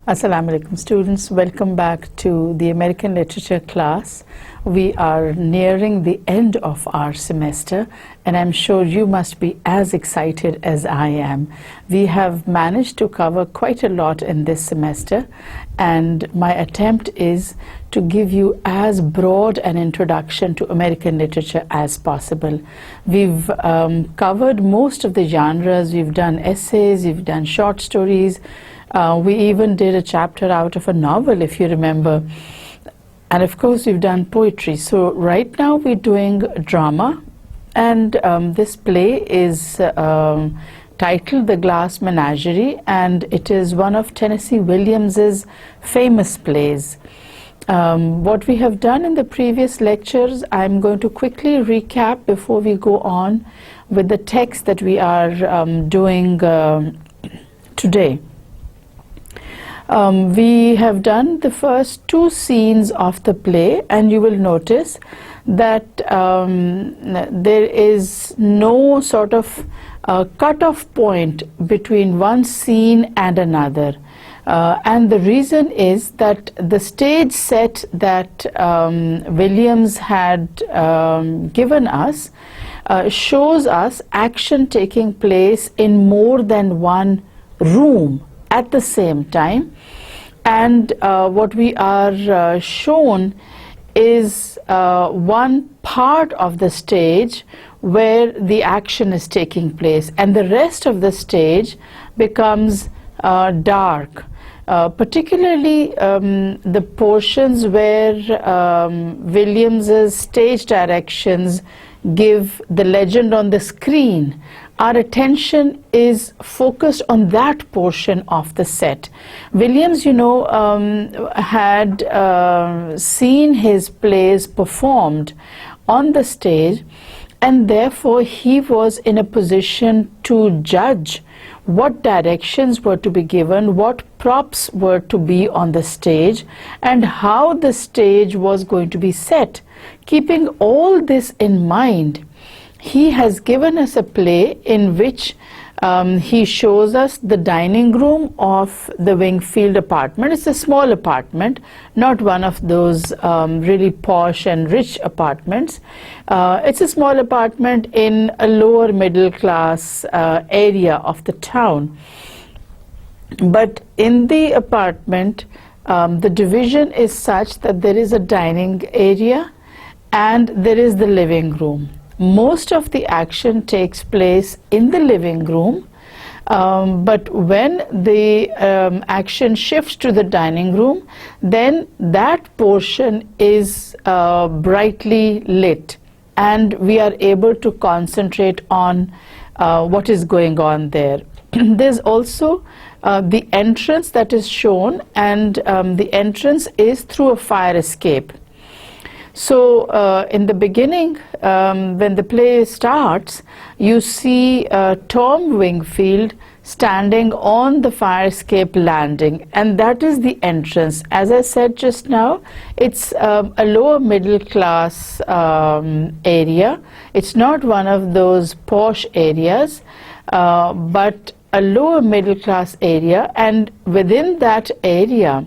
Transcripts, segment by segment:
Assalamu alaikum students, welcome back to the American Literature class. We are nearing the end of our semester and I'm sure you must be as excited as I am. We have managed to cover quite a lot in this semester and my attempt is to give you as broad an introduction to American literature as possible. We've covered most of the genres. We've done essays, we've done short stories. We even did a chapter out of a novel, if you remember. And of course, we've done poetry. So right now we're doing drama. And this play is titled The Glass Menagerie. And it is one of Tennessee Williams's famous plays. What we have done in the previous lectures, I'm going to quickly recap before we go on with the text that we are doing today. We have done the first two scenes of the play and you will notice that there is no sort of cut-off point between one scene and another. And the reason is that the stage set that Williams had given us shows us action taking place in more than one room at the same time, and what we are shown is one part of the stage where the action is taking place and the rest of the stage becomes dark, particularly the portions where Williams's stage directions give the legend on the screen. Our attention is focused on that portion of the set. Williams, you know, had seen his plays performed on the stage, and therefore he was in a position to judge what directions were to be given, what props were to be on the stage, and how the stage was going to be set. Keeping all this in mind, he has given us a play in which he shows us the dining room of the Wingfield apartment. It's a small apartment, not one of those really posh and rich apartments. It's a small apartment in a lower middle class area of the town. But in the apartment, the division is such that there is a dining area and there is the living room. Most of the action takes place in the living room, but when the action shifts to the dining room, then that portion is brightly lit and we are able to concentrate on what is going on there. There's also the entrance that is shown, and the entrance is through a fire escape. So in the beginning, when the play starts, you see Tom Wingfield standing on the fire escape landing, and that is the entrance. As I said just now, it's a lower middle class area. It's not one of those posh areas, but a lower middle class area, and within that area,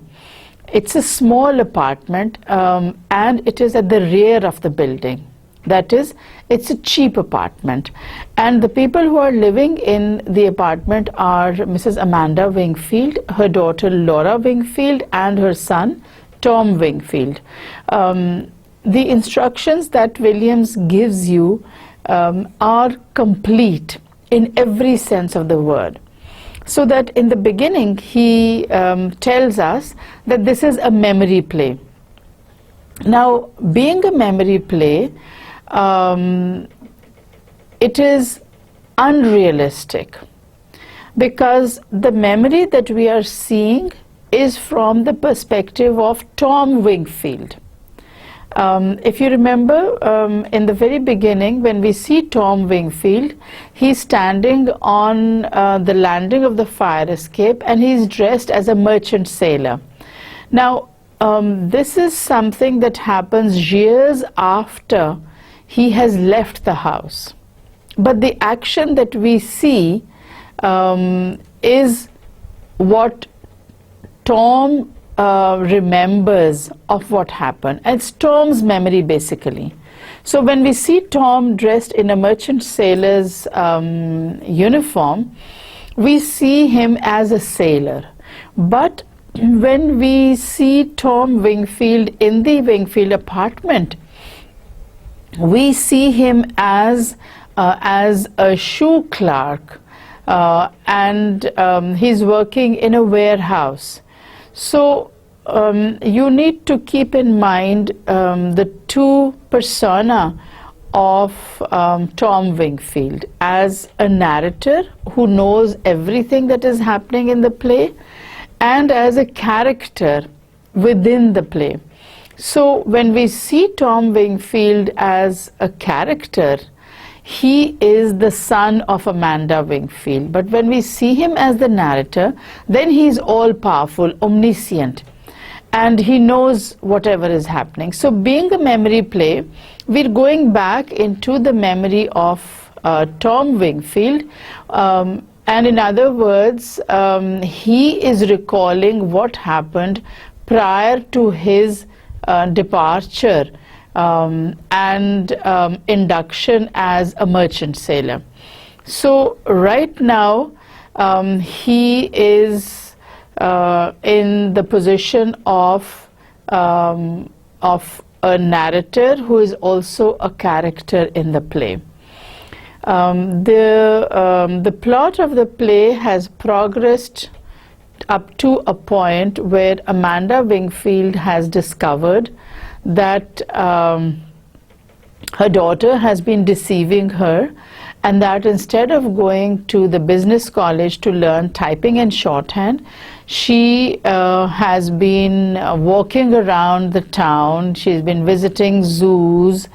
it's a small apartment and it is at the rear of the building. That is, it's a cheap apartment. And the people who are living in the apartment are Mrs. Amanda Wingfield, her daughter Laura Wingfield, and her son Tom Wingfield. The instructions that Williams gives you are complete in every sense of the word. So that in the beginning he tells us that this is a memory play. Now, being a memory play, it is unrealistic because the memory that we are seeing is from the perspective of Tom Wingfield. If you remember, in the very beginning, when we see Tom Wingfield, he's standing on the landing of the fire escape and he's dressed as a merchant sailor. Now, this is something that happens years after he has left the house. But the action that we see is what Tom remembers of what happened. It's Tom's memory basically. So when we see Tom dressed in a merchant sailor's uniform, we see him as a sailor. But when we see Tom Wingfield in the Wingfield apartment, we see him as a shoe clerk, and he's working in a warehouse. So you need to keep in mind the two persona of Tom Wingfield, as a narrator who knows everything that is happening in the play, and as a character within the play. So when we see Tom Wingfield as a character, he is the son of Amanda Wingfield. But when we see him as the narrator, then he's all-powerful, omniscient, and he knows whatever is happening. So being a memory play, we're going back into the memory of Tom Wingfield, and in other words, he is recalling what happened prior to his departure and induction as a merchant sailor. So right now he is in the position of a narrator who is also a character in the play. The plot of the play has progressed up to a point where Amanda Wingfield has discovered that her daughter has been deceiving her, and that instead of going to the business college to learn typing and shorthand, she has been walking around the town. She's been visiting zoos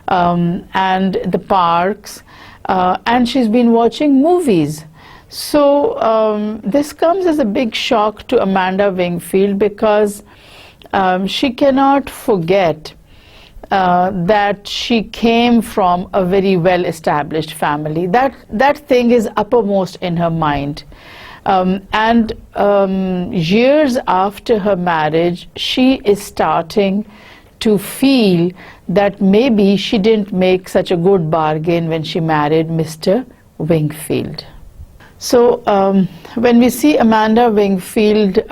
and the parks, and she's been watching movies. So this comes as a big shock to Amanda Wingfield, because she cannot forget that she came from a very well-established family. That thing is uppermost in her mind. And years after her marriage, she is starting to feel that maybe she didn't make such a good bargain when she married Mr. Wingfield. So when we see Amanda Wingfield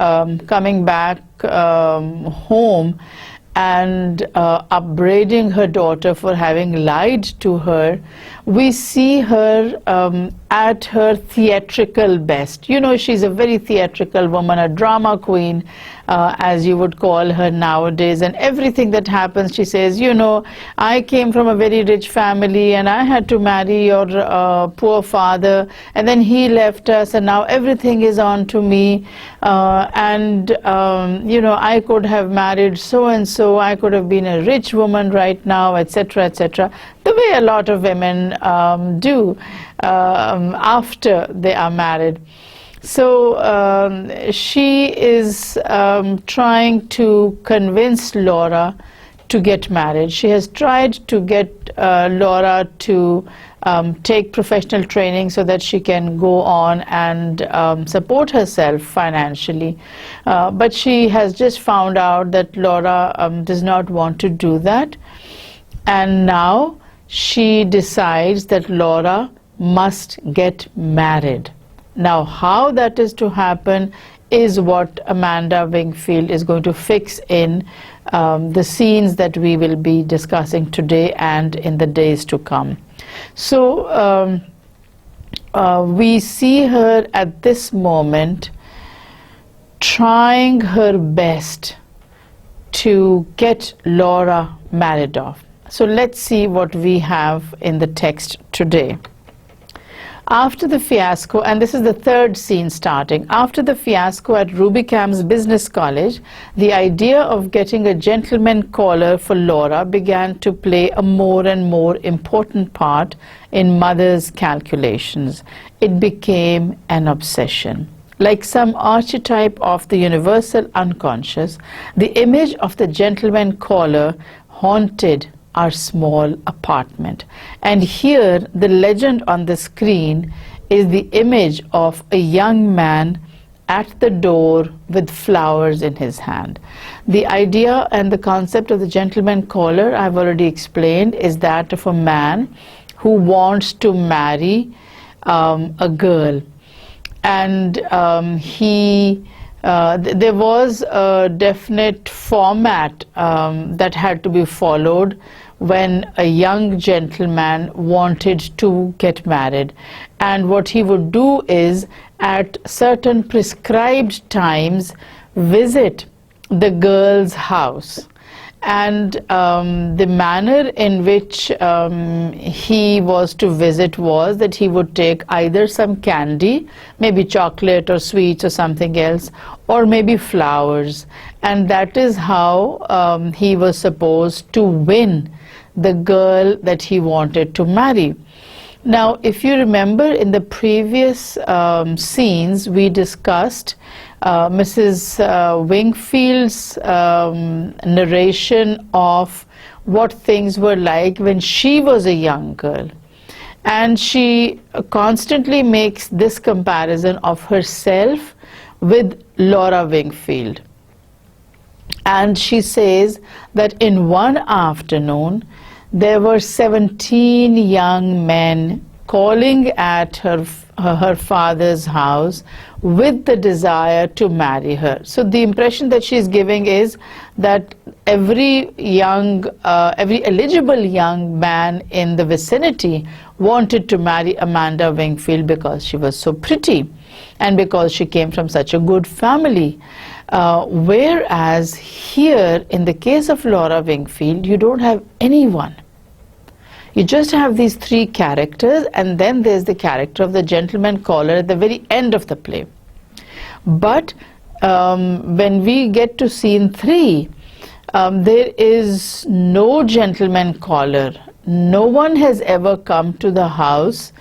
coming back home and upbraiding her daughter for having lied to her, we see her at her theatrical best. You know, she's a very theatrical woman, a drama queen, as you would call her nowadays, and everything that happens, she says, you know, I came from a very rich family and I had to marry your poor father, and then he left us, and now everything is on to me, and you know, I could have married so and so, I could have been a rich woman right now, etc., etc., the way a lot of women do after they are married. So she is trying to convince Laura to get married. She has tried to get Laura to take professional training so that she can go on and support herself financially. But she has just found out that Laura does not want to do that. And now she decides that Laura must get married. Now, how that is to happen is what Amanda Wingfield is going to fix in the scenes that we will be discussing today and in the days to come. So we see her at this moment trying her best to get Laura married off. So let's see what we have in the text today. After the fiasco, and this is the third scene starting, after the fiasco at Rubicamp's Business College, the idea of getting a gentleman caller for Laura began to play a more and more important part in Mother's calculations. It became an obsession. Like some archetype of the universal unconscious, the image of the gentleman caller haunted our small apartment. And here the legend on the screen is the image of a young man at the door with flowers in his hand. The idea and the concept of the gentleman caller, I've already explained, is that of a man who wants to marry a girl. And there was a definite format that had to be followed when a young gentleman wanted to get married. And what he would do is, at certain prescribed times, visit the girl's house. And the manner in which he was to visit was that he would take either some candy, maybe chocolate or sweets or something else, or maybe flowers. And that is how he was supposed to win the girl that he wanted to marry. Now, if you remember, in the previous scenes, we discussed Mrs. Wingfield's narration of what things were like when she was a young girl. And she constantly makes this comparison of herself with Laura Wingfield. And she says that in one afternoon, there were 17 young men calling at her father's house with the desire to marry her. So the impression that she's giving is that every eligible young man in the vicinity wanted to marry Amanda Wingfield because she was so pretty and because she came from such a good family. Whereas here, in the case of Laura Wingfield, you don't have anyone. You just have these three characters, and then there's the character of the gentleman caller at the very end of the play. But when we get to scene 3, there is no gentleman caller. No one has ever come to the house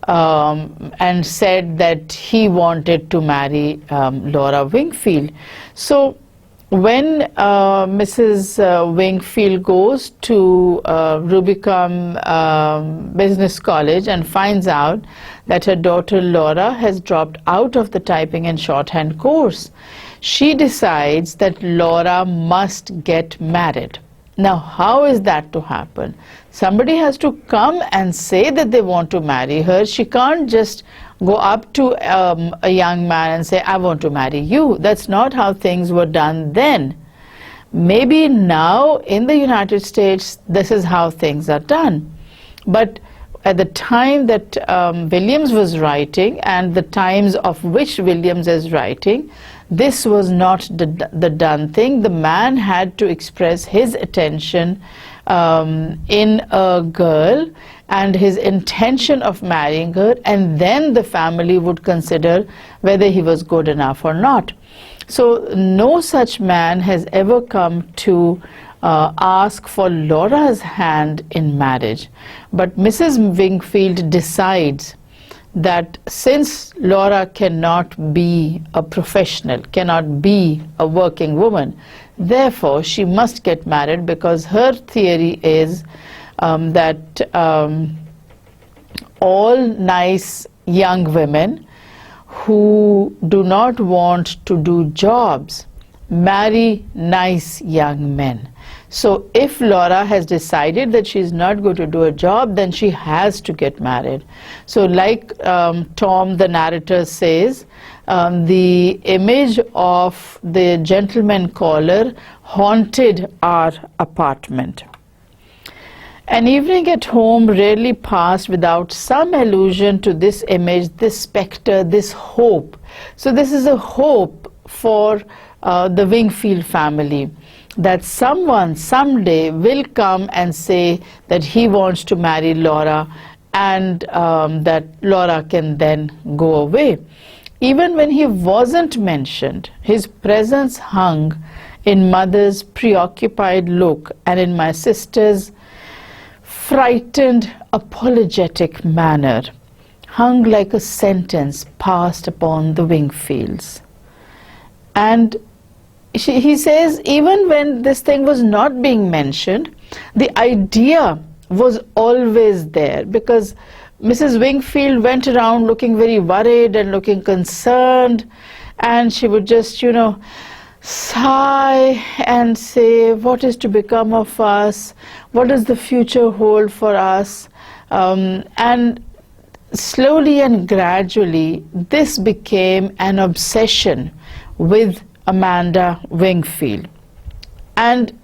and said that he wanted to marry Laura Wingfield. So when Mrs. Wingfield goes to Rubicon Business College and finds out that her daughter Laura has dropped out of the typing and shorthand course, she decides that Laura must get married. Now, how is that to happen? Somebody has to come and say that they want to marry her. She can't just go up to a young man and say, I want to marry you. That's not how things were done then. Maybe now in the United States, this is how things are done. But at the time that Williams was writing, and the times of which Williams is writing, this was not the done thing. The man had to express his attention in a girl and his intention of marrying her, and then the family would consider whether he was good enough or not. So no such man has ever come to ask for Laura's hand in marriage. But Mrs. Wingfield decides that since Laura cannot be a professional, cannot be a working woman, therefore she must get married, because her theory is that all nice young women who do not want to do jobs marry nice young men. So if Laura has decided that she's not going to do a job, then she has to get married. So like Tom, the narrator, says, the image of the gentleman caller haunted our apartment. An evening at home rarely passed without some allusion to this image, this spectre, this hope. So this is a hope for the Wingfield family, that someone someday will come and say that he wants to marry Laura, and that Laura can then go away. Even when he wasn't mentioned, his presence hung in Mother's preoccupied look and in my sister's frightened, apologetic manner, hung like a sentence passed upon the Wingfields. And he says, even when this thing was not being mentioned, the idea was always there, because Mrs. Wingfield went around looking very worried and looking concerned, and she would just, you know, sigh and say, what is to become of us? What does the future hold for us? And slowly and gradually, this became an obsession with Amanda Wingfield. And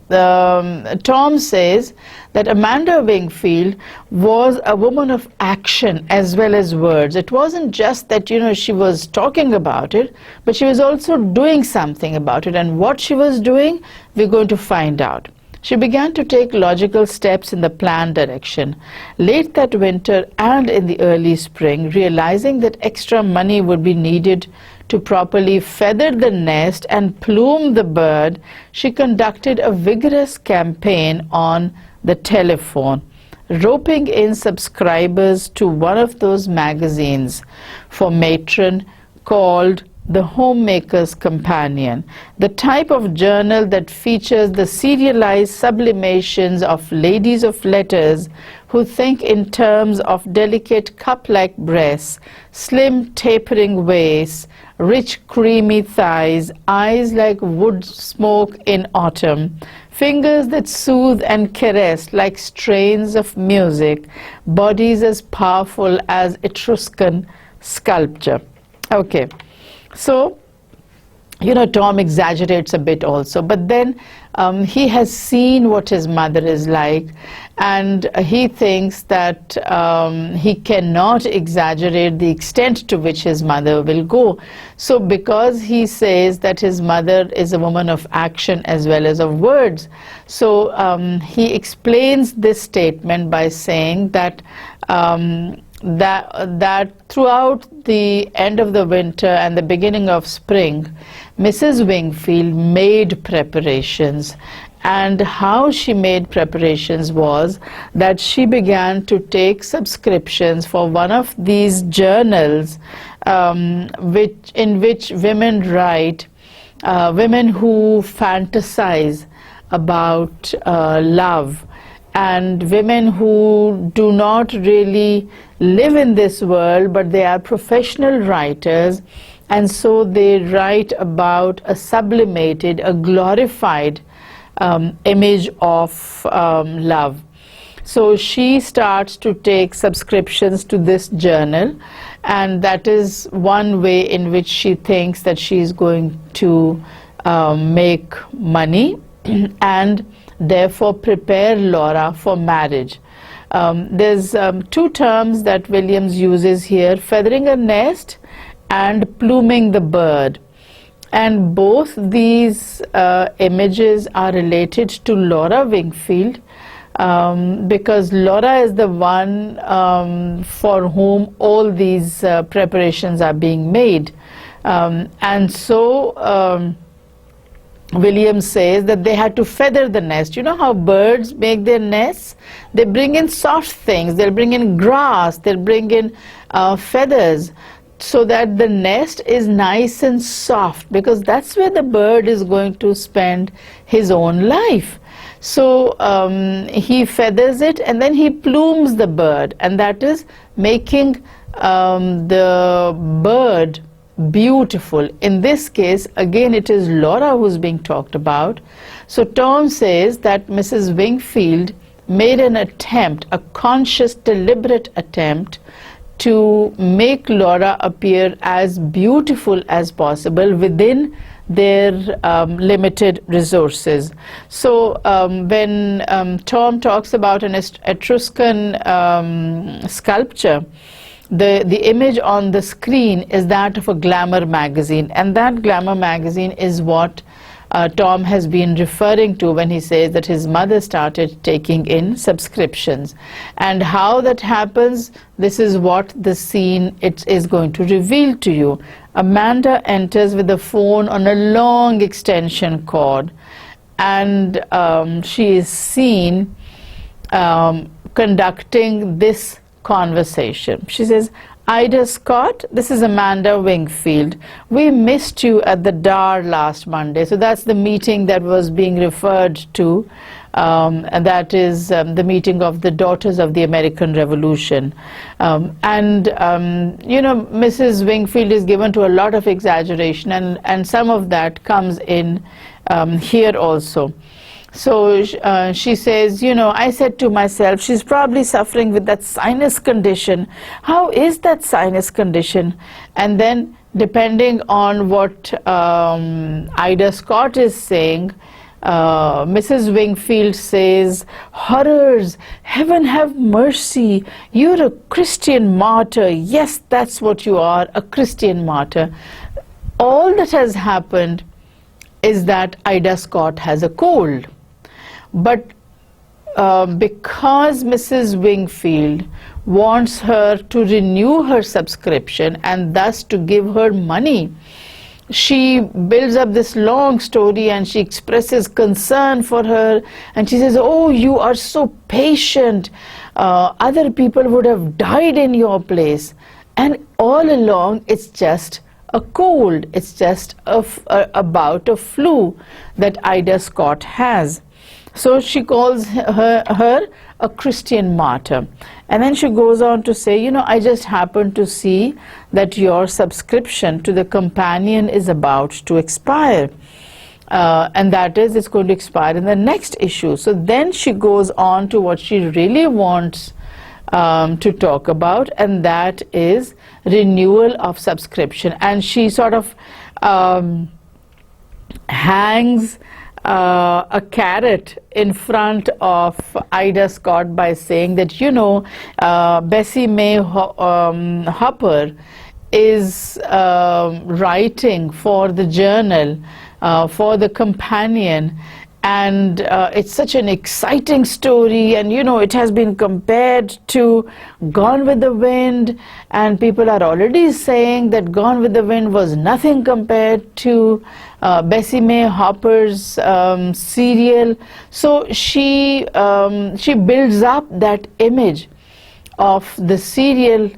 Tom says that Amanda Wingfield was a woman of action as well as words. It wasn't just that, you know, she was talking about it, but she was also doing something about it. And what she was doing, we're going to find out. She began to take logical steps in the planned direction. Late that winter and in the early spring, realizing that extra money would be needed to properly feather the nest and plume the bird, she conducted a vigorous campaign on the telephone, roping in subscribers to one of those magazines for matron called The Homemaker's Companion, the type of journal that features the serialized sublimations of ladies of letters who think in terms of delicate cup-like breasts, slim tapering waists, rich creamy thighs, eyes like wood smoke in autumn, fingers that soothe and caress like strains of music, bodies as powerful as Etruscan sculpture. Okay, so, you know, Tom exaggerates a bit also, but then he has seen what his mother is like, and he thinks that he cannot exaggerate the extent to which his mother will go. So because he says that his mother is a woman of action as well as of words, so he explains this statement by saying that that throughout the end of the winter and the beginning of spring, Mrs. Wingfield made preparations. And how she made preparations was that she began to take subscriptions for one of these journals in which women write, women who fantasize about love, and women who do not really live in this world, but they are professional writers, and so they write about a sublimated, a glorified image of love. So she starts to take subscriptions to this journal, and that is one way in which she thinks that she is going to make money and therefore prepare Laura for marriage. There's two terms that Williams uses here: feathering a nest and pluming the bird. And both these images are related to Laura Wingfield, because Laura is the one for whom all these preparations are being made. And so Williams says that they had to feather the nest. You know how birds make their nests? They bring in soft things, they'll bring in grass, they'll bring in feathers, so that the nest is nice and soft, because that's where the bird is going to spend his own life. So he feathers it and then he plumes the bird, and that is making the bird beautiful. In this case, again, it is Laura who's being talked about. So Tom says that Mrs. Wingfield made an attempt, a conscious, deliberate attempt, to make Laura appear as beautiful as possible within their limited resources. So when Tom talks about an Etruscan sculpture, the image on the screen is that of a glamour magazine, and that glamour magazine is what Tom has been referring to when he says that his mother started taking in subscriptions. And how that happens, this is what the scene it is going to reveal to you. Amanda enters with a phone on a long extension cord, and she is seen conducting this conversation. She says, "Ida Scott, this is Amanda Wingfield. We missed you at the DAR last Monday." So that's the meeting that was being referred to and that is the meeting of the Daughters of the American Revolution. You know, Mrs. Wingfield is given to a lot of exaggeration, and some of that comes in here also. So she says, you know, I said to myself, she's probably suffering with that sinus condition. How is that sinus condition? And then, depending on what Ida Scott is saying, Mrs. Wingfield says, horrors, heaven have mercy, you're a Christian martyr. Yes, that's what you are, a Christian martyr. All that has happened is that Ida Scott has a cold. But because Mrs. Wingfield wants her to renew her subscription and thus to give her money, she builds up this long story and she expresses concern for her, and she says, oh, you are so patient, other people would have died in your place. And all along it's just a cold, it's just a bout of flu that Ida Scott has. So she calls her a Christian martyr. And then she goes on to say, you know, I just happened to see that your subscription to the Companion is about to expire. And that is, it's going to expire in the next issue. So then she goes on to what she really wants to talk about, and that is renewal of subscription. And she sort of hangs a carrot in front of Ida Scott by saying that, you know, Bessie May Hopper is writing for the journal, for the Companion, and it's such an exciting story, and you know, it has been compared to Gone with the Wind, and people are already saying that Gone with the Wind was nothing compared to Bessie May Hopper's serial. So she builds up that image of the serial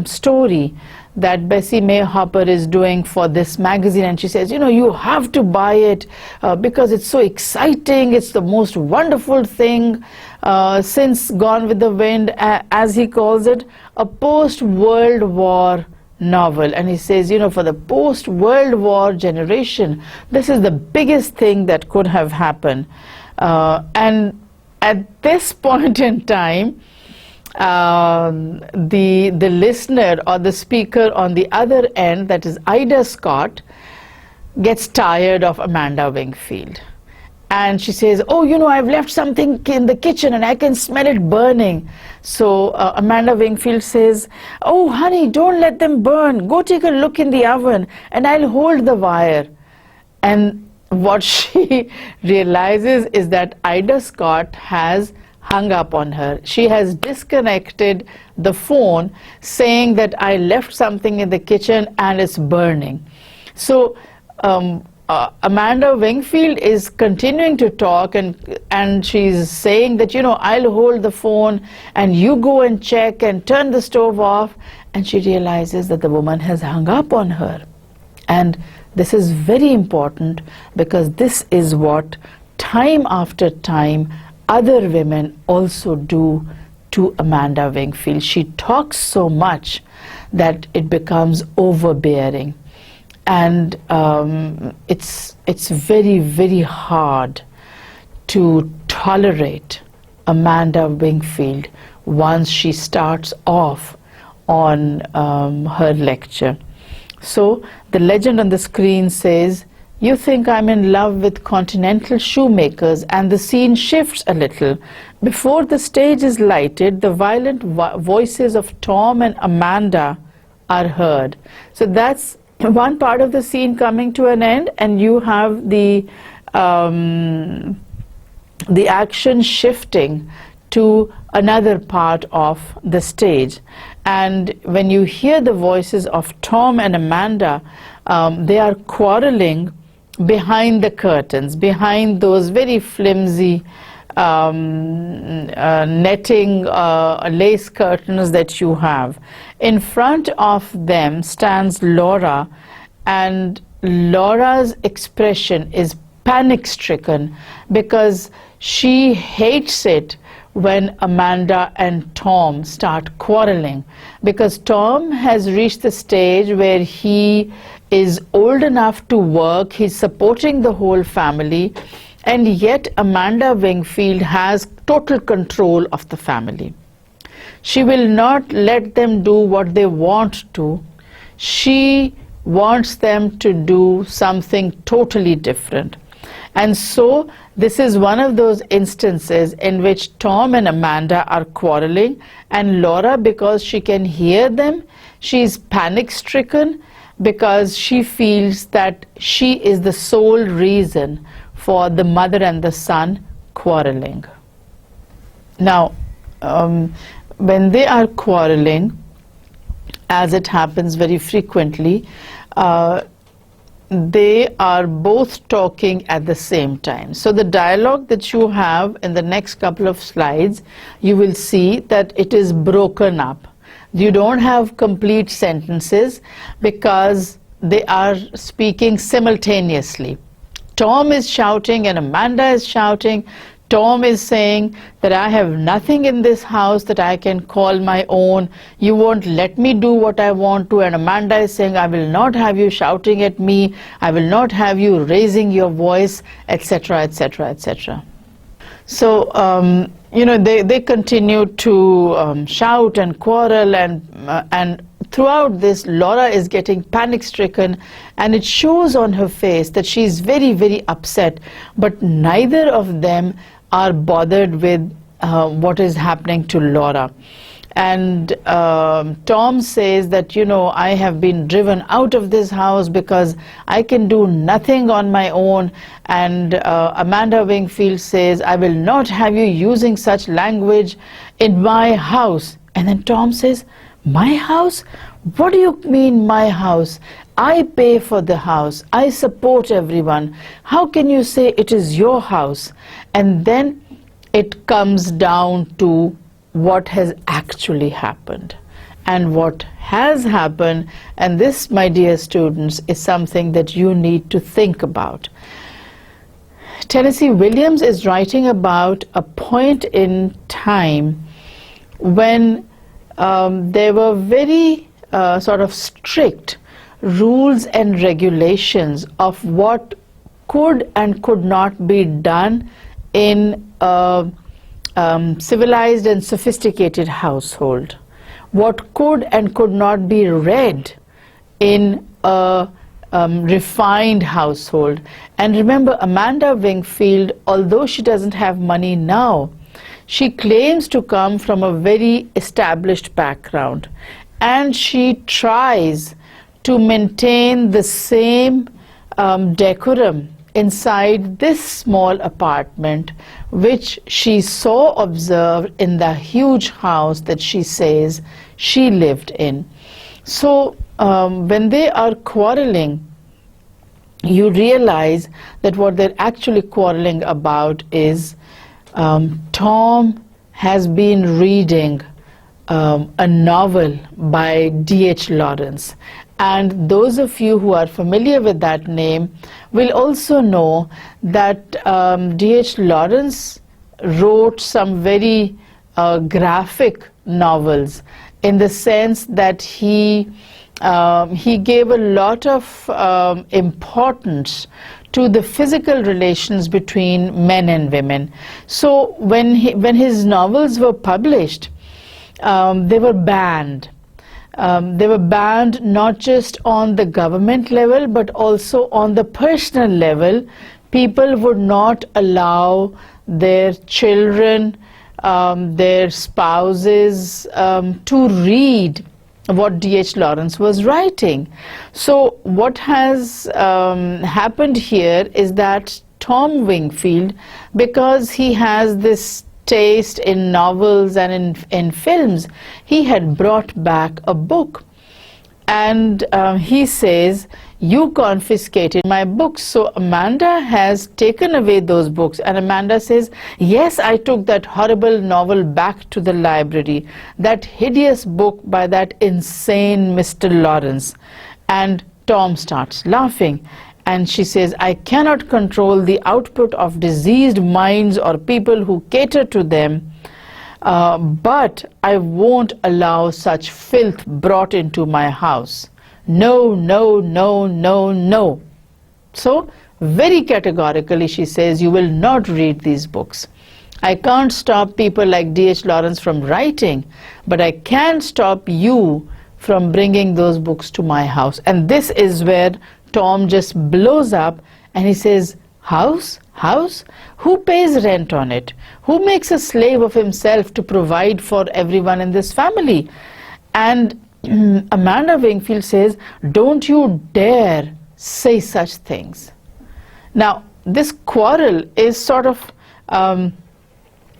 story that Bessie May Hopper is doing for this magazine, and she says, you know, you have to buy it because it's so exciting, it's the most wonderful thing since Gone with the Wind, as he calls it, a post-World War novel. And he says, you know, for the post-World War generation, this is the biggest thing that could have happened. And at this point in time, the listener or the speaker on the other end, that is Ida Scott, gets tired of Amanda Wingfield. And she says, oh, you know, I've left something in the kitchen and I can smell it burning. So Amanda Wingfield says, oh, honey, don't let them burn. Go take a look in the oven and I'll hold the wire. And what she realizes is that Ida Scott has hung up on her. She has disconnected the phone, saying that I left something in the kitchen and it's burning. So Amanda Wingfield is continuing to talk, and she's saying that, you know, I'll hold the phone and you go and check and turn the stove off. And she realizes that the woman has hung up on her. And this is very important, because this is what time after time other women also do to Amanda Wingfield. She talks so much that it becomes overbearing, and it's very, very hard to tolerate Amanda Wingfield once she starts off on her lecture. So the legend on the screen says, you think I'm in love with continental shoemakers, and the scene shifts a little. Before the stage is lighted, the violent voices of Tom and Amanda are heard. So that's one part of the scene coming to an end, and you have the action shifting to another part of the stage. And when you hear the voices of Tom and Amanda, they are quarreling behind the curtains, behind those very flimsy netting lace curtains that you have. In front of them stands Laura, and Laura's expression is panic-stricken, because she hates it when Amanda and Tom start quarreling, because Tom has reached the stage where he is old enough to work, he's supporting the whole family, and yet Amanda Wingfield has total control of the family. She will not let them do what they want to. She wants them to do something totally different. And so this is one of those instances in which Tom and Amanda are quarreling, and Laura, because she can hear them, she's panic-stricken because she feels that she is the sole reason for the mother and the son quarreling. Now, when they are quarreling, as it happens very frequently, they are both talking at the same time. So the dialogue that you have in the next couple of slides, you will see that it is broken up. You don't have complete sentences because they are speaking simultaneously. Tom is shouting and Amanda is shouting. Tom is saying that I have nothing in this house that I can call my own. You won't let me do what I want to. And Amanda is saying, I will not have you shouting at me. I will not have you raising your voice, etc., etc., etc. So, you know, they continue to shout and quarrel, and throughout this, Laura is getting panic-stricken, and it shows on her face that she is very, very upset. But neither of them are bothered with what is happening to Laura. And Tom says that, you know, I have been driven out of this house because I can do nothing on my own. And Amanda Wingfield says, I will not have you using such language in my house. And then Tom says, my house? What do you mean my house? I pay for the house. I support everyone. How can you say it is your house? And then it comes down to what has actually happened. And what has happened, and this, my dear students, is something that you need to think about. Tennessee Williams is writing about a point in time when there were very sort of strict rules and regulations of what could and could not be done in a civilized and sophisticated household, what could and could not be read in a refined household. And remember, Amanda Wingfield, although she doesn't have money now, she claims to come from a very established background, and she tries to maintain the same decorum inside this small apartment which she saw observed in the huge house that she says she lived in. So when they are quarreling, you realize that what they're actually quarreling about is Tom has been reading a novel by D.H. Lawrence. And those of you who are familiar with that name will also know that D.H. Lawrence wrote some very graphic novels, in the sense that he gave a lot of importance to the physical relations between men and women. So when his novels were published, they were banned. They were banned not just on the government level, but also on the personal level. People would not allow their children, their spouses to read what D.H. Lawrence was writing. So what has happened here is that Tom Wingfield, because he has this taste in novels and in films, he had brought back a book, and he says, you confiscated my books. So Amanda has taken away those books, and Amanda says, yes, I took that horrible novel back to the library, that hideous book by that insane Mr. Lawrence. And Tom starts laughing, And she says, I cannot control the output of diseased minds or people who cater to them, but I won't allow such filth brought into my house. No, no, no, no, no. So, very categorically she says, you will not read these books. I can't stop people like D.H. Lawrence from writing, but I can stop you from bringing those books to my house. And this is where Tom just blows up and he says, house? House? Who pays rent on it? Who makes a slave of himself to provide for everyone in this family? And Amanda Wingfield says, don't you dare say such things. Now, this quarrel is sort of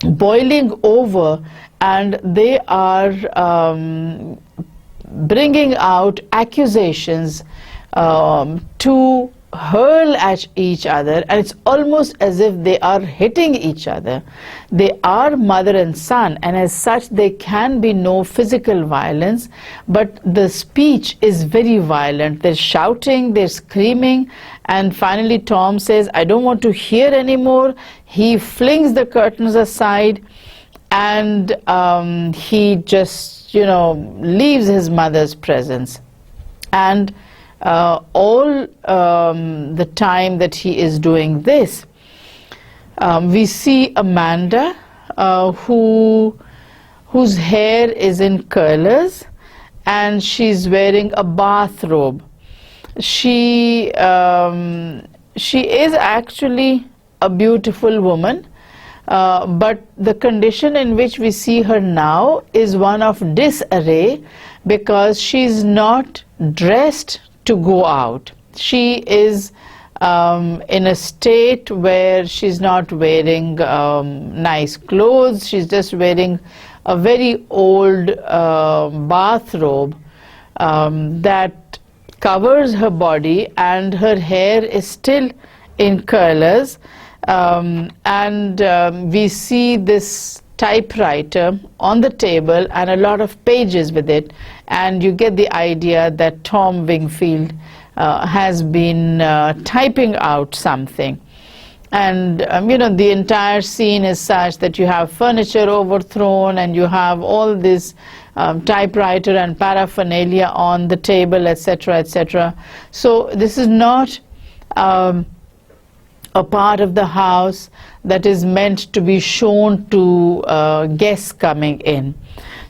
boiling over, and they are bringing out accusations to hurl at each other, and it's almost as if they are hitting each other. They are mother and son, and as such there can be no physical violence, but the speech is very violent. They're shouting, they're screaming, and finally Tom says, I don't want to hear anymore. He flings the curtains aside, and he just, leaves his mother's presence. And all the time that he is doing this, we see Amanda, whose hair is in curlers, and she's wearing a bathrobe. She is actually a beautiful woman, but the condition in which we see her now is one of disarray, because she's not dressed to go out. She is in a state where she's not wearing nice clothes. She's just wearing a very old bathrobe that covers her body, and her hair is still in curlers. We see this typewriter on the table and a lot of pages with it, and you get the idea that Tom Wingfield has been typing out something. And the entire scene is such that you have furniture overthrown, and you have all this typewriter and paraphernalia on the table, etc., etc. So this is not a part of the house that is meant to be shown to guests coming in.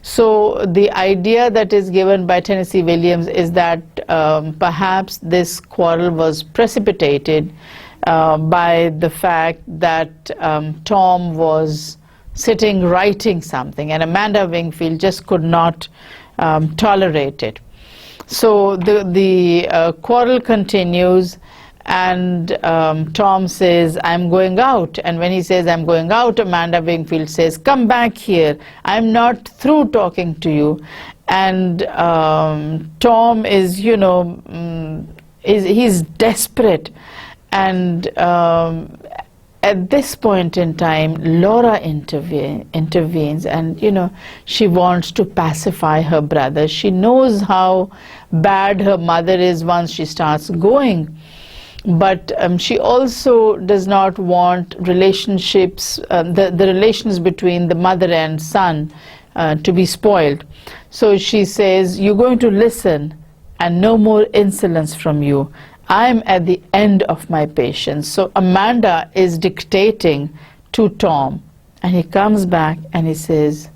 So the idea that is given by Tennessee Williams is that perhaps this quarrel was precipitated by the fact that Tom was sitting writing something, and Amanda Wingfield just could not tolerate it. So the quarrel continues, and Tom says, I'm going out. And when he says, I'm going out, Amanda Wingfield says, come back here. I'm not through talking to you. And Tom is, he's desperate. And at this point in time, Laura intervenes, and she wants to pacify her brother. She knows how bad her mother is once she starts going. But she also does not want relationships, the relations between the mother and son to be spoiled. So she says, you're going to listen, and no more insolence from you. I'm at the end of my patience. So Amanda is dictating to Tom, and he comes back and he says,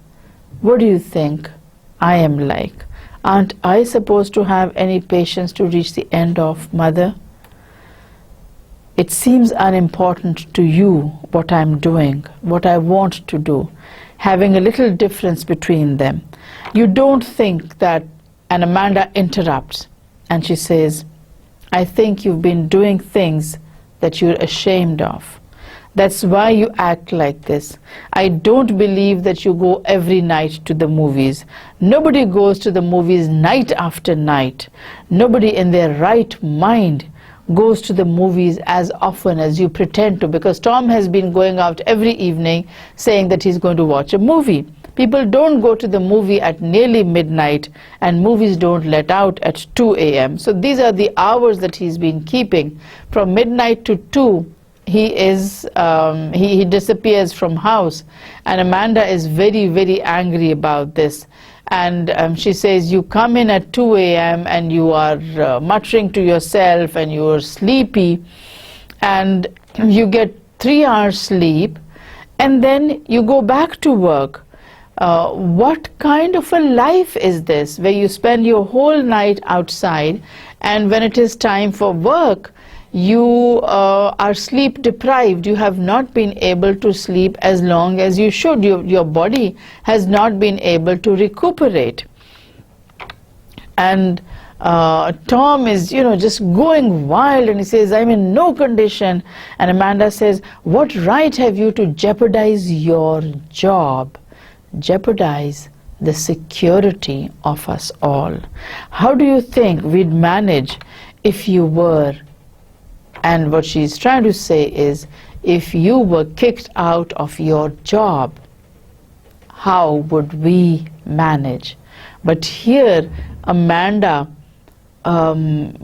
what do you think I am like? Aren't I supposed to have any patience to reach the end of, mother? It seems unimportant to you what I'm doing, what I want to do, having a little difference between them. You don't think that, and Amanda interrupts, and she says, I think you've been doing things that you're ashamed of. That's why you act like this. I don't believe that you go every night to the movies. Nobody goes to the movies night after night. Nobody in their right mind goes to the movies as often as you pretend to, because Tom has been going out every evening saying that he's going to watch a movie. People don't go to the movie at nearly midnight, and movies don't let out at 2 a.m. So these are the hours that he's been keeping. From midnight to 2, he disappears from house, and Amanda is very, very angry about this. And she says, you come in at 2 a.m. and you are muttering to yourself, and you are sleepy, and you get 3 hours sleep, and then you go back to work. What kind of a life is this, where you spend your whole night outside, and when it is time for work, you are sleep deprived. You have not been able to sleep as long as you should. Your body has not been able to recuperate. And Tom is, just going wild, and he says, I'm in no condition. And Amanda says, what right have you to jeopardize your job? Jeopardize the security of us all. How do you think we'd manage if you were? And what she's trying to say is, if you were kicked out of your job, how would we manage? But here Amanda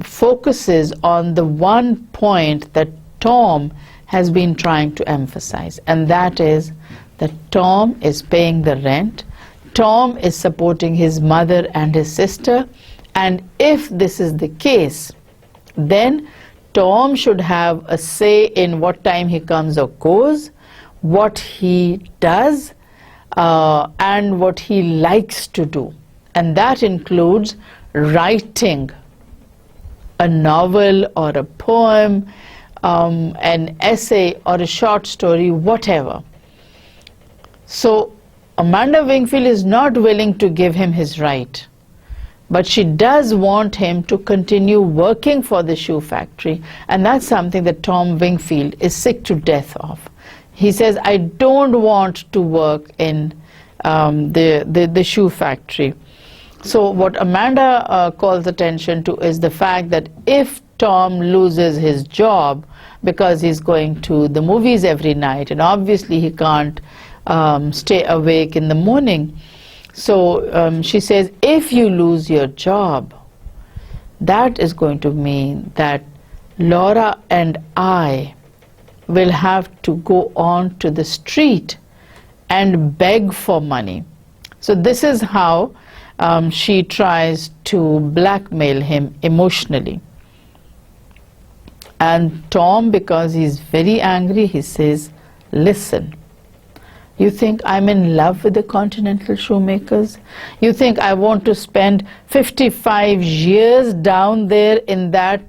focuses on the one point that Tom has been trying to emphasize, and that is that Tom is paying the rent, Tom is supporting his mother and his sister, and if this is the case, then Tom should have a say in what time he comes or goes, what he does, and what he likes to do. And that includes writing a novel or a poem, an essay or a short story, whatever. So Amanda Wingfield is not willing to give him his right, but she does want him to continue working for the shoe factory, and that's something that Tom Wingfield is sick to death of. He says, I don't want to work in the shoe factory. So what Amanda calls attention to is the fact that if Tom loses his job because he's going to the movies every night, and obviously he can't stay awake in the morning, so she says, if you lose your job, that is going to mean that Laura and I will have to go on to the street and beg for money. So this is how she tries to blackmail him emotionally. And Tom, because he's very angry, he says, listen, you think I'm in love with the Continental Shoemakers? You think I want to spend 55 years down there in that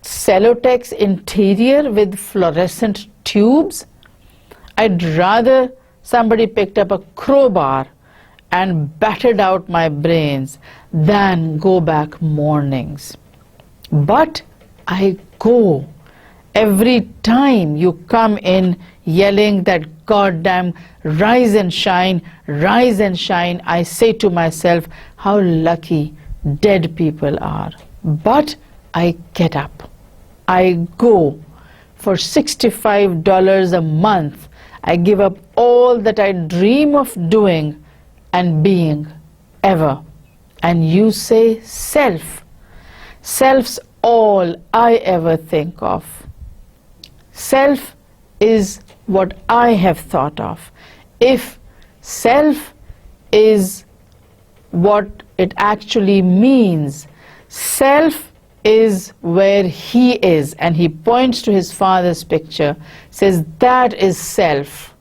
Celotex interior with fluorescent tubes? I'd rather somebody picked up a crowbar and battered out my brains than go back mornings. But I go every time you come in yelling that goddamn rise and shine, rise and shine. I say to myself, how lucky dead people are. But I get up. I go for $65 a month. I give up all that I dream of doing and being ever. And you say self. Self's all I ever think of. Self is what I have thought of. If self is what it actually means, self is where he is, and he points to his father's picture, says that is self.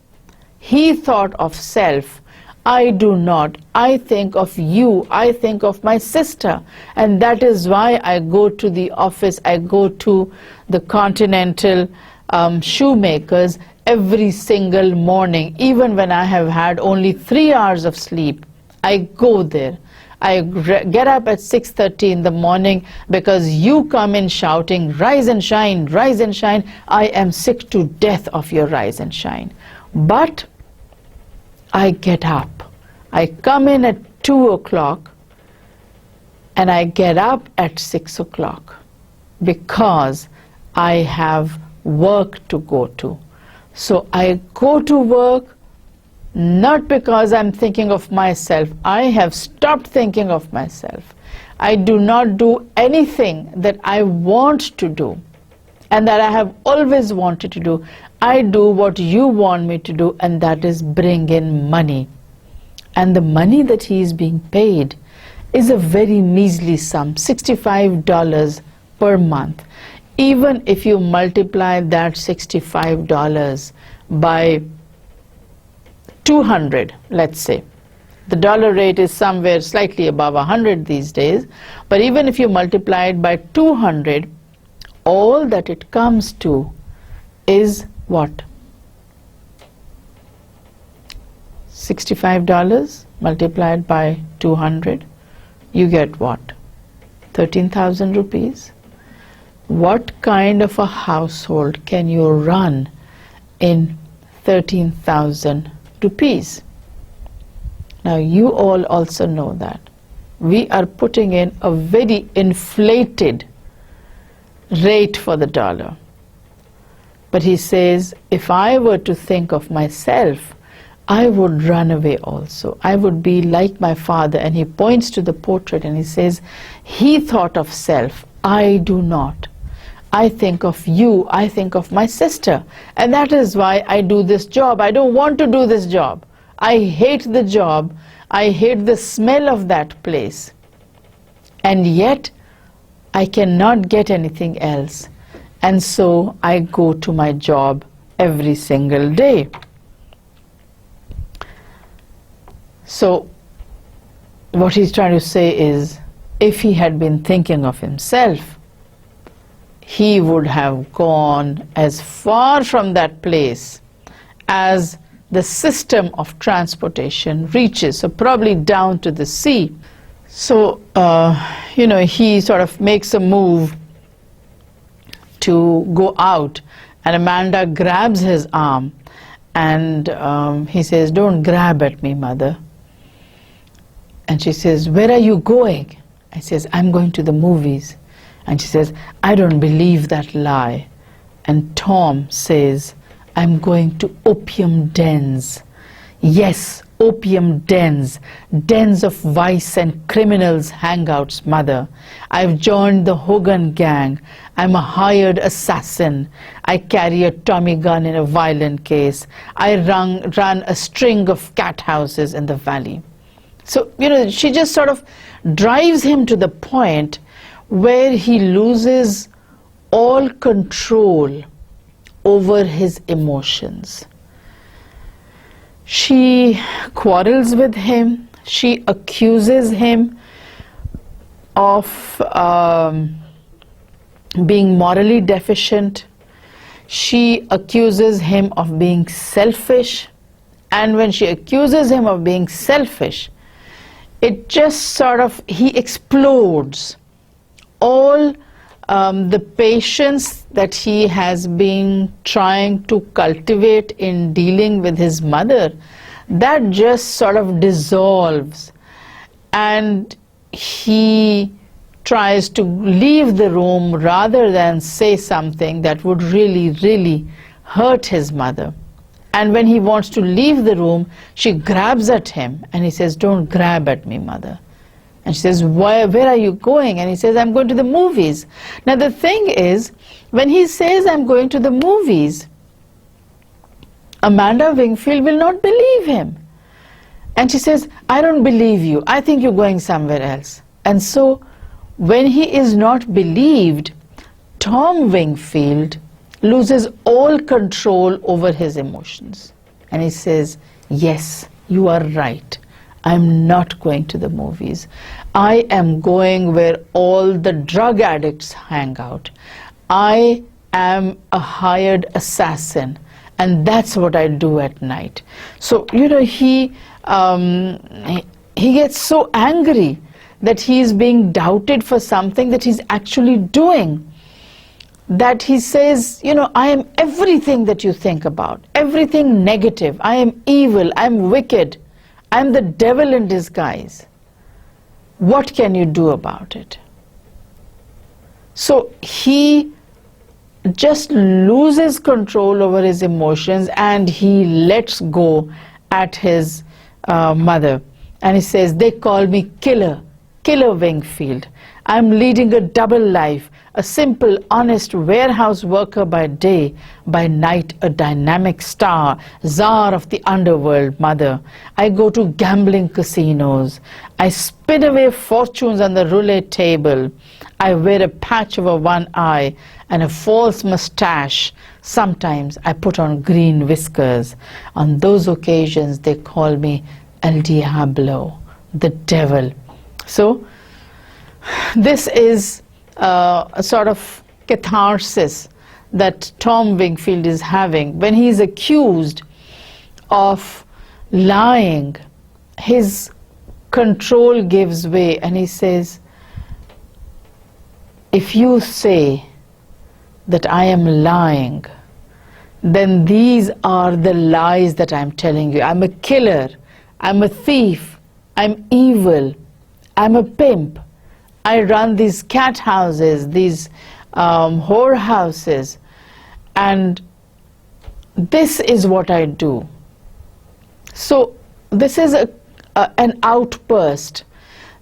He thought of self. I do not. I think of you. I think of my sister. And that is why I go to the office. I go to the Continental Shoemakers every single morning, even when I have had only 3 hours of sleep. I go there. I get up at 6:30 in the morning because you come in shouting, rise and shine, rise and shine. I am sick to death of your rise and shine. But I get up. I come in at 2 o'clock and I get up at 6 o'clock because I have work to go to. So I go to work not because I'm thinking of myself. I have stopped thinking of myself. I do not do anything that I want to do and that I have always wanted to do. I do what you want me to do, and that is bring in money. And the money that he is being paid is a very measly sum, $65 per month. Even if you multiply that $65 by 200, let's say. The dollar rate is somewhere slightly above 100 these days, but even if you multiply it by 200, all that it comes to is what? $65 multiplied by 200, you get what? 13,000 rupees. What kind of a household can you run in 13,000 rupees? Now you all also know that we are putting in a very inflated rate for the dollar. But he says, if I were to think of myself, I would run away also. I would be like my father. And he points to the portrait and he says, he thought of self, I do not. I think of you, I think of my sister. And that is why I do this job. I don't want to do this job. I hate the job. I hate the smell of that place. And yet, I cannot get anything else. And so I go to my job every single day. So what he's trying to say is, if he had been thinking of himself, he would have gone as far from that place as the system of transportation reaches, so probably down to the sea. So, he sort of makes a move to go out, and Amanda grabs his arm, and he says, don't grab at me, mother. And she says, where are you going? I says, I'm going to the movies. And she says, I don't believe that lie. And Tom says, I'm going to opium dens. Yes, opium dens. Dens of vice and criminals hangouts, mother. I've joined the Hogan gang. I'm a hired assassin. I carry a Tommy gun in a violent case. I run a string of cat houses in the valley. So, she just sort of drives him to the point where he loses all control over his emotions. She quarrels with him. She accuses him of being morally deficient. She accuses him of being selfish. And when she accuses him of being selfish, it just sort of, he explodes. All the patience that he has been trying to cultivate in dealing with his mother, that just sort of dissolves. And he tries to leave the room rather than say something that would really, really hurt his mother. And when he wants to leave the room, she grabs at him and he says, don't grab at me, mother. And she says, where are you going? And he says, I'm going to the movies. Now the thing is, when he says, I'm going to the movies, Amanda Wingfield will not believe him. And she says, I don't believe you. I think you're going somewhere else. And so, when he is not believed, Tom Wingfield loses all control over his emotions. And he says, yes, you are right. I'm not going to the movies. I am going where all the drug addicts hang out. I am a hired assassin, and that's what I do at night. So, he gets so angry that he is being doubted for something that he's actually doing, that he says, I am everything that you think about, everything negative. I am evil, I'm wicked. I'm the devil in disguise. What can you do about it? So he just loses control over his emotions and he lets go at his mother, and he says, they call me Killer Wingfield. I'm leading a double life, a simple, honest warehouse worker by day, by night a dynamic star, czar of the underworld, mother. I go to gambling casinos. I spin away fortunes on the roulette table. I wear a patch over one eye and a false mustache. Sometimes I put on green whiskers. On those occasions they call me El Diablo, the devil. So this is a sort of catharsis that Tom Wingfield is having. When he is accused of lying, his control gives way and he says, if you say that I am lying, then these are the lies that I'm telling you. I'm a killer, I'm a thief, I'm evil, I'm a pimp. I run these cat houses, these whore houses, and this is what I do. So this is an outburst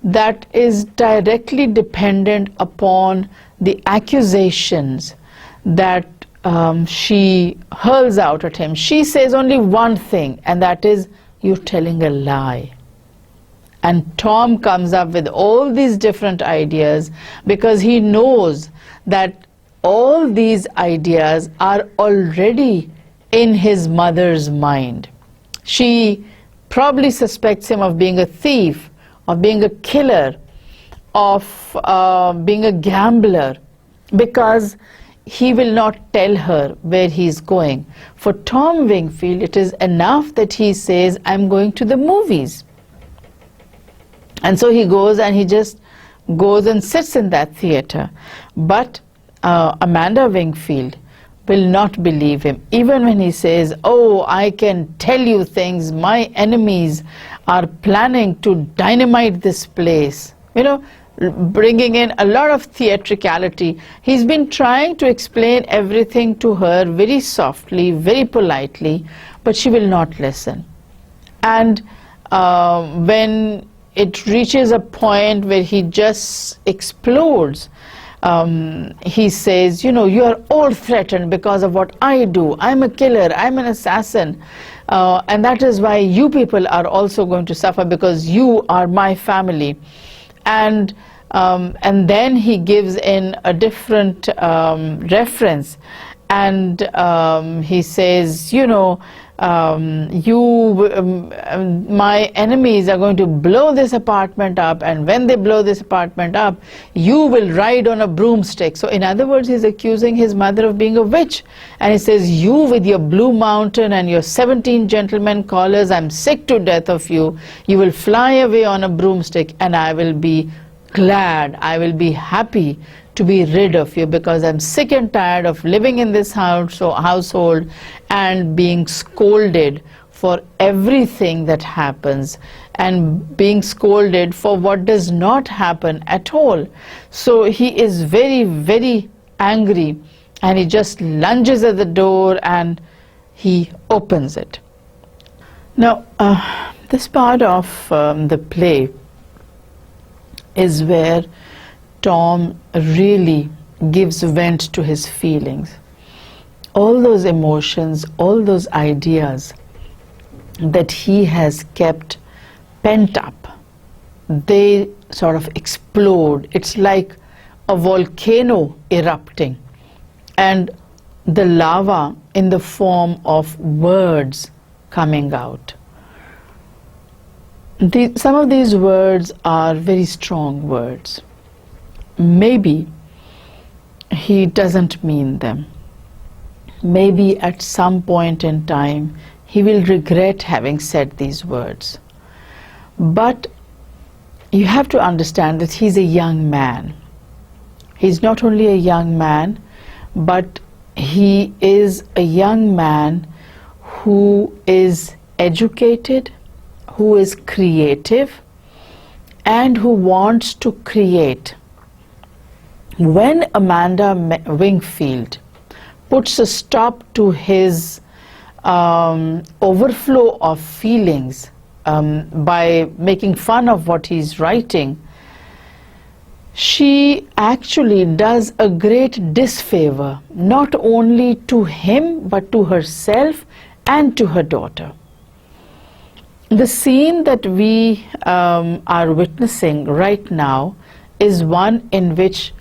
that is directly dependent upon the accusations that she hurls out at him. She says only one thing, and that is, you're telling a lie. And Tom comes up with all these different ideas because he knows that all these ideas are already in his mother's mind. She probably suspects him of being a thief, of being a killer, of being a gambler, because he will not tell her where he's going. For Tom Wingfield, it is enough that he says, I'm going to the movies. And so he goes, and he just goes and sits in that theater. But Amanda Wingfield will not believe him, even when he says, oh, I can tell you things, my enemies are planning to dynamite this place. You know, bringing in a lot of theatricality. He's been trying to explain everything to her very softly, very politely, but she will not listen. And when it reaches a point where he just explodes, he says, you know, you are all threatened because of what I do. I'm a killer, I'm an assassin, and that is why you people are also going to suffer, because you are my family. And then he gives in a different reference, and he says, you know, my enemies are going to blow this apartment up, and when they blow this apartment up, you will ride on a broomstick. So in other words, he's accusing his mother of being a witch, and he says, you with your Blue Mountain and your 17 gentlemen callers, I'm sick to death of you. You will fly away on a broomstick, and I will be glad, I will be happy to be rid of you, because I'm sick and tired of living in this household and being scolded for everything that happens, and being scolded for what does not happen at all. So he is very, very angry, and he just lunges at the door and he opens it. Now, this part of the play is where Tom really gives vent to his feelings. All those emotions, all those ideas that he has kept pent up, they sort of explode. It's like a volcano erupting, and the lava in the form of words coming out. Some of these words are very strong words. Maybe he doesn't mean them. Maybe at some point in time he will regret having said these words. But you have to understand that he's a young man. He's not only a young man, but he is a young man who is educated, who is creative, and who wants to create. When Amanda Wingfield puts a stop to his overflow of feelings by making fun of what he's writing, she actually does a great disfavor, not only to him but to herself and to her daughter. The scene that we are witnessing right now is one in which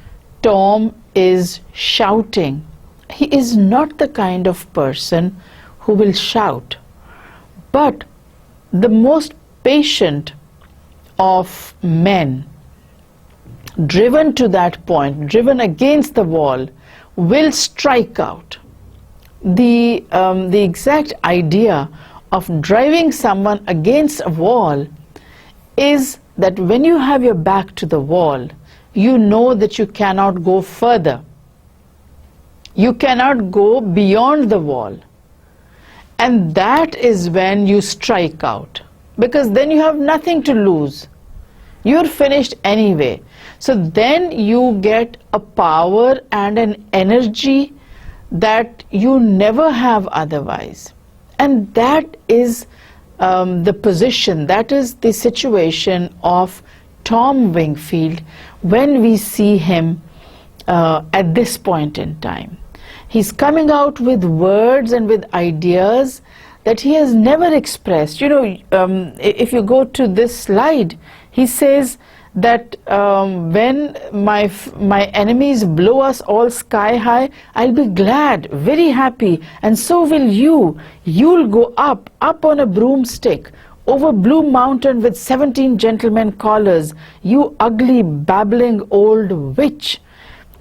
Tom is shouting. He is not the kind of person who will shout, but the most patient of men, driven to that point, driven against the wall, will strike out. The exact idea of driving someone against a wall is that when you have your back to the wall, you know that you cannot go further. You cannot go beyond the wall. And that is when you strike out, because then you have nothing to lose. You're finished anyway. So then you get a power and an energy that you never have otherwise. And that is the position, that is the situation of Tom Wingfield when we see him at this point in time. He's coming out with words and with ideas that he has never expressed. You know, if you go to this slide, he says that when my enemies blow us all sky high, I'll be glad, very happy, and so will you. You'll go up on a broomstick, over Blue Mountain with 17 gentlemen callers, you ugly, babbling old witch.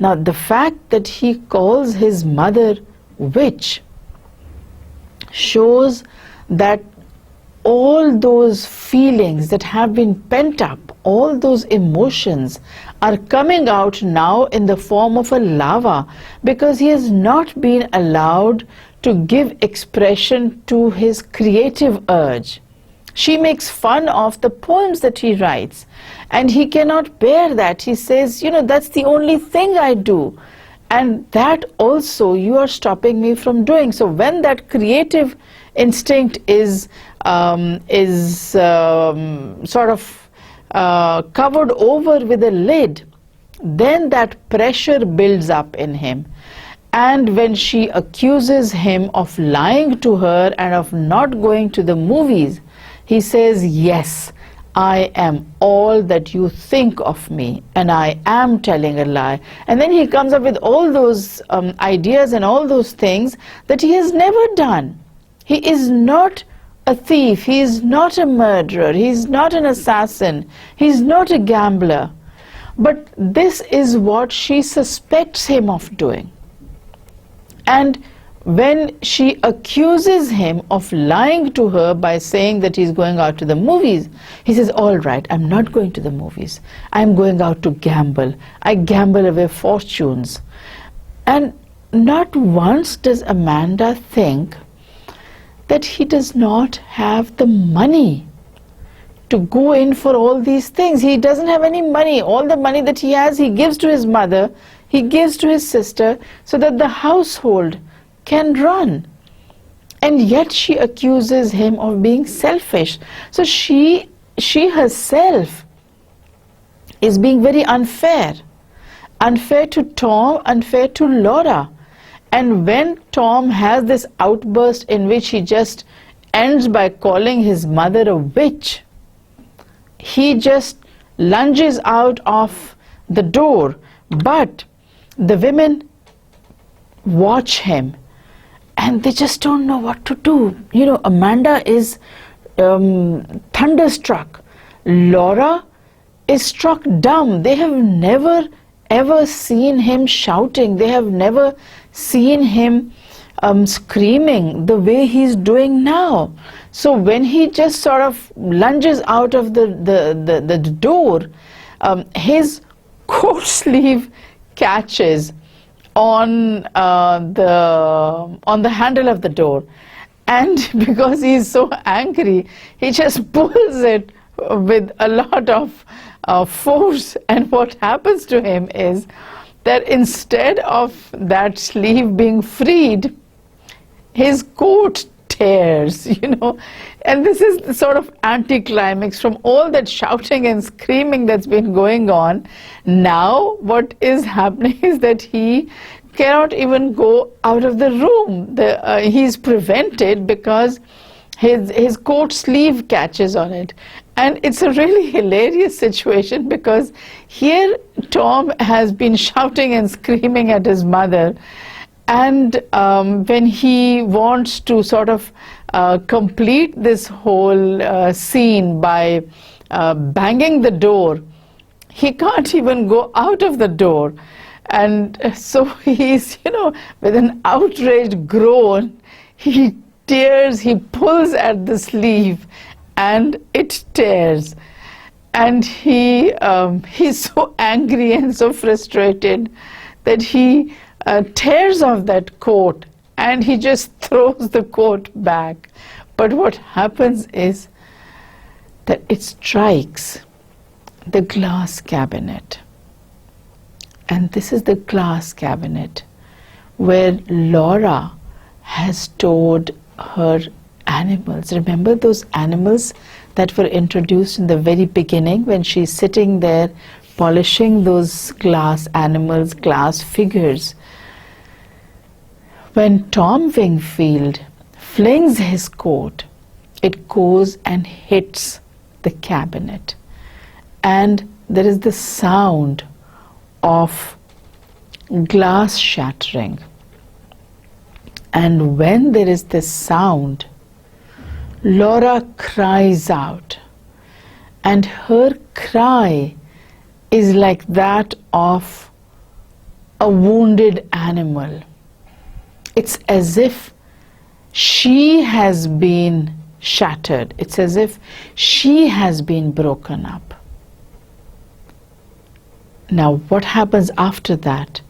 Now, the fact that he calls his mother witch shows that all those feelings that have been pent up, all those emotions are coming out now in the form of a lava, because he has not been allowed to give expression to his creative urge. She makes fun of the poems that he writes, and he cannot bear that. He says, you know, that's the only thing I do, and that also you are stopping me from doing. So when that creative instinct is sort of covered over with a lid, then that pressure builds up in him. And when she accuses him of lying to her and of not going to the movies, he says, yes, I am all that you think of me, and I am telling a lie. And then he comes up with all those ideas and all those things that he has never done. He is not a thief, he is not a murderer, he is not an assassin, he is not a gambler. But this is what she suspects him of doing. And when she accuses him of lying to her by saying that he's going out to the movies, he says, all right, I'm not going to the movies. I'm going out to gamble. I gamble away fortunes. And not once does Amanda think that he does not have the money to go in for all these things. He doesn't have any money. All the money that he has, he gives to his mother, he gives to his sister, so that the household can run. And yet she accuses him of being selfish. So she herself is being very unfair. Unfair to Tom, unfair to Laura. And when Tom has this outburst in which he just ends by calling his mother a witch, he just lunges out of the door. But the women watch him, and they just don't know what to do. You know, Amanda is thunderstruck. Laura is struck dumb. They have never ever seen him shouting. They have never seen him screaming the way he's doing now. So when he just sort of lunges out of the door, his coat sleeve catches on the handle of the door, and because he is so angry, he just pulls it with a lot of force. And what happens to him is that instead of that sleeve being freed, his coat tears, and this is the sort of anticlimax from all that shouting and screaming that's been going on. Now what is happening is that he cannot even go out of the room. He's prevented because his coat sleeve catches on it. And it's a really hilarious situation, because here Tom has been shouting and screaming at his mother, and when he wants to sort of complete this whole scene by banging the door, he can't even go out of the door. And so he's, with an outraged groan, he pulls at the sleeve, and it tears. And he's so angry and so frustrated that he tears off that coat, and he just throws the coat back. But what happens is that it strikes the glass cabinet. And this is the glass cabinet where Laura has stored her animals. Remember those animals that were introduced in the very beginning, when she's sitting there polishing those glass animals, glass figures? When Tom Wingfield flings his coat, it goes and hits the cabinet, and there is the sound of glass shattering. And when there is this sound, Laura cries out, and her cry is like that of a wounded animal. It's as if she has been shattered. It's as if she has been broken up. Now, what happens after that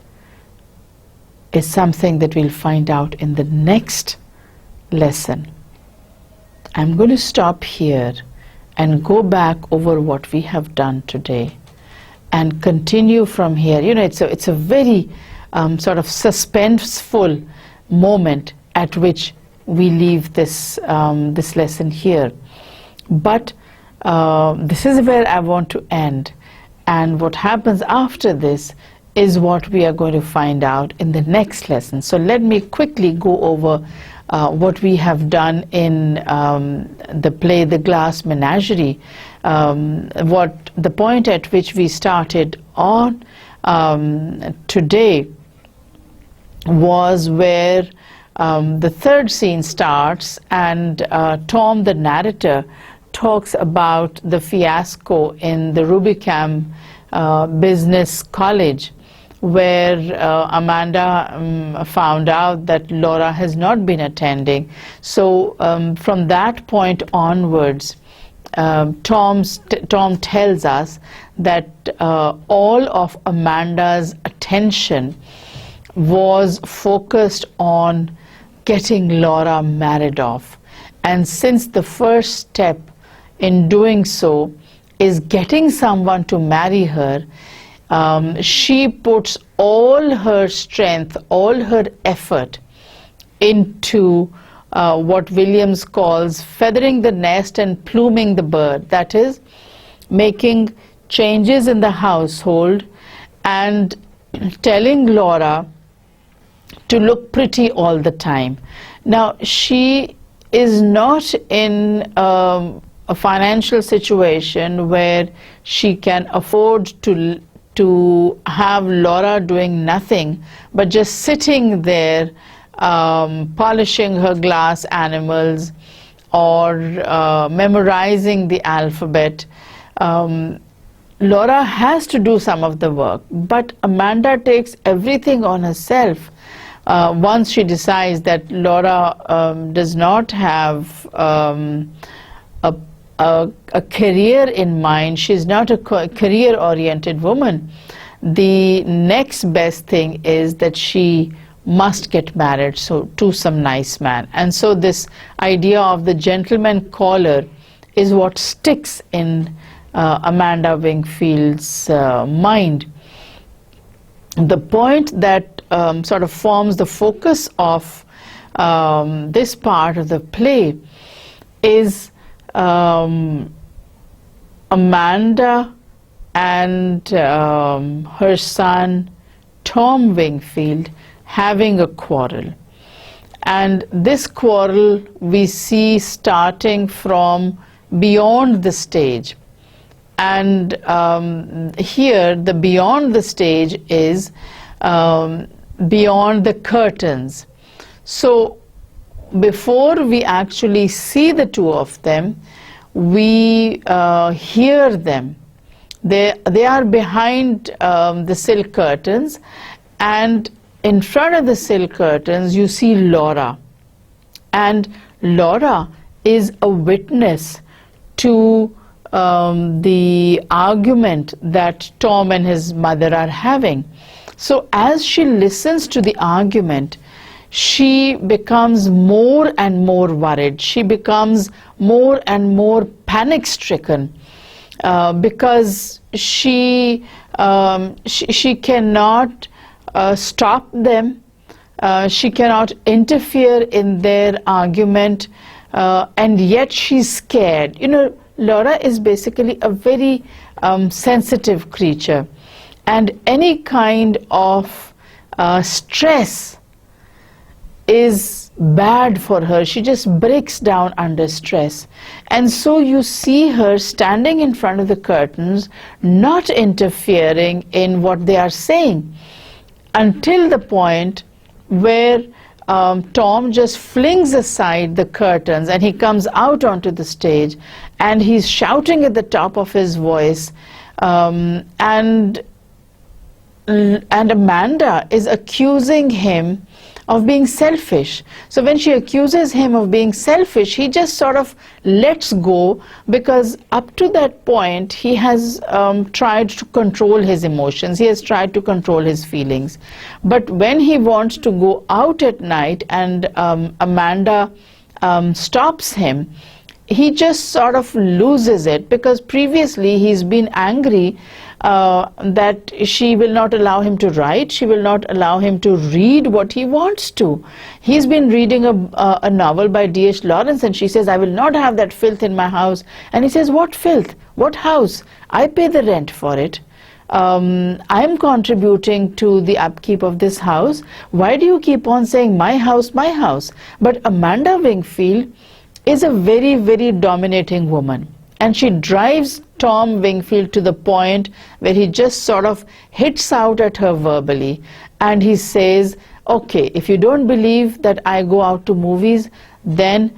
is something that we'll find out in the next lesson. I'm going to stop here and go back over what we have done today and continue from here. It's a very sort of suspenseful moment at which we leave this lesson here. But this is where I want to end. And what happens after this is what we are going to find out in the next lesson. So let me quickly go over what we have done in the play The Glass Menagerie. What the point at which we started on today was where the third scene starts, and Tom, the narrator, talks about the fiasco in the Rubicam Business College, where Amanda found out that Laura has not been attending. So from that point onwards, Tom tells us that all of Amanda's attention was focused on getting Laura married off. And since the first step in doing so is getting someone to marry her, she puts all her strength, all her effort into what Williams calls feathering the nest and pluming the bird. That is, making changes in the household and telling Laura to look pretty all the time. Now, she is not in a financial situation where she can afford to have Laura doing nothing but just sitting there polishing her glass animals or memorizing the alphabet. Laura has to do some of the work, but Amanda takes everything on herself. Once she decides that Laura does not have a career in mind, she's not a career-oriented woman, the next best thing is that she must get married to some nice man. And so this idea of the gentleman caller is what sticks in Amanda Wingfield's mind. The point that sort of forms the focus of this part of the play is Amanda and her son Tom Wingfield having a quarrel. And this quarrel we see starting from beyond the stage. And here the beyond the stage is beyond the curtains. So before we actually see the two of them, we hear them. They are behind the silk curtains, and in front of the silk curtains you see Laura. And Laura is a witness to the argument that Tom and his mother are having. So as she listens to the argument, she becomes more and more worried. She becomes more and more panic-stricken because she cannot stop them. She cannot interfere in their argument, and yet she's scared. You know, Laura is basically a very sensitive creature, and any kind of stress is bad for her. She just breaks down under stress. And so you see her standing in front of the curtains, not interfering in what they are saying, until the point where Tom just flings aside the curtains and he comes out onto the stage and he's shouting at the top of his voice, and Amanda is accusing him of being selfish. So when she accuses him of being selfish, he just sort of lets go, because up to that point he has tried to control his emotions, he has tried to control his feelings. But when he wants to go out at night and Amanda stops him, he just sort of loses it, because previously he's been angry that she will not allow him to write, she will not allow him to read what he wants to. He's been reading a novel by D.H. Lawrence, and she says, I will not have that filth in my house. And he says, what filth? What house? I pay the rent for it. I'm contributing to the upkeep of this house. Why do you keep on saying my house, my house? But Amanda Wingfield is a very, very dominating woman. And she drives Tom Wingfield to the point where he just sort of hits out at her verbally. And he says, okay, if you don't believe that I go out to movies, then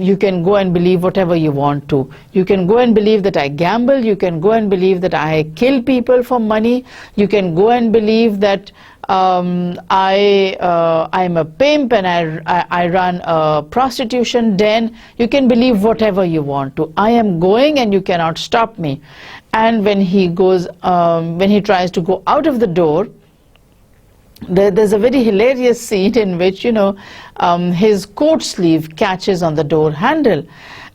you can go and believe whatever you want to. You can go and believe that I gamble. You can go and believe that I kill people for money. You can go and believe that I'm a pimp and I run a prostitution den. You can believe whatever you want to. I am going and you cannot stop me. And when he goes, when he tries to go out of the door, there's a very hilarious scene in which, you know, his coat sleeve catches on the door handle.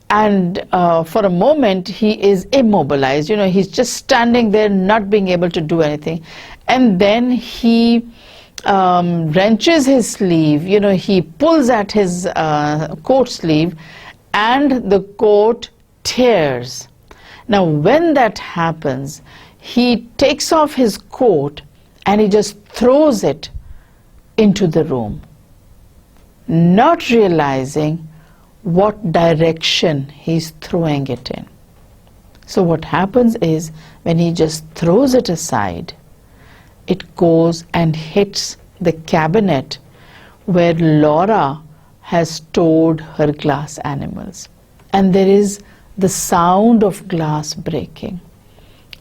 And for a moment he is immobilized, you know, he's just standing there not being able to do anything. And then he wrenches his sleeve, you know, he pulls at his coat sleeve and the coat tears. Now when that happens, he takes off his coat and he just throws it into the room, not realizing what direction he's throwing it in. So what happens is, when he just throws it aside, it goes and hits the cabinet where Laura has stored her glass animals. And there is the sound of glass breaking.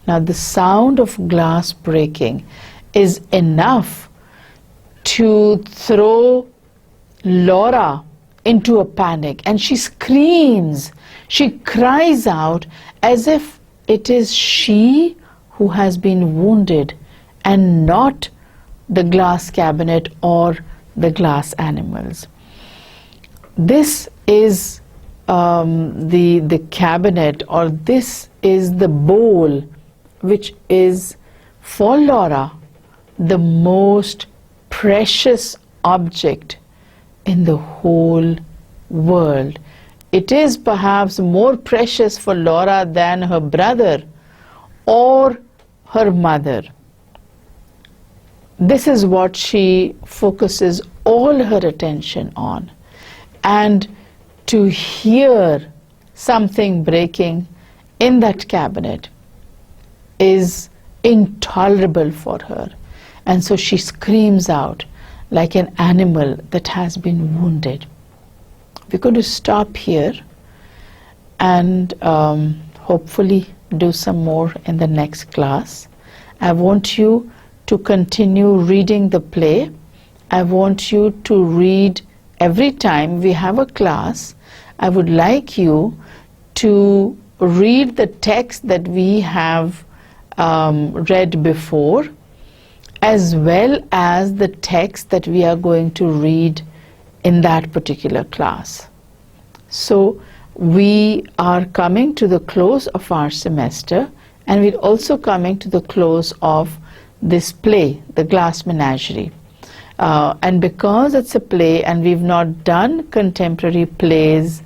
Now the sound of glass breaking is enough to throw Laura into a panic, and she screams, she cries out as if it is she who has been wounded and not the glass cabinet or the glass animals. This is the cabinet, or this is the bowl which is for Laura the most precious object in the whole world. It is perhaps more precious for Laura than her brother or her mother. This is what she focuses all her attention on. And to hear something breaking in that cabinet is intolerable for her. And so she screams out like an animal that has been wounded. We're going to stop here and hopefully do some more in the next class. I want you to continue reading the play. I want you to read every time we have a class. I would like you to read the text that we have read before, as well as the text that we are going to read in that particular class. So we are coming to the close of our semester, and we're also coming to the close of this play, The Glass Menagerie. And because it's a play and we've not done contemporary plays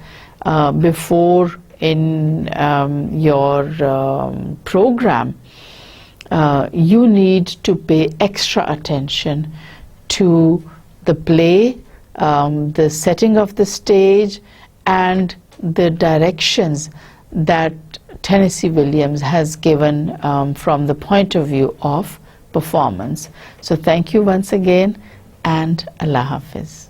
before in your program, you need to pay extra attention to the play, the setting of the stage, and the directions that Tennessee Williams has given from the point of view of performance. So thank you once again, and Allah Hafiz.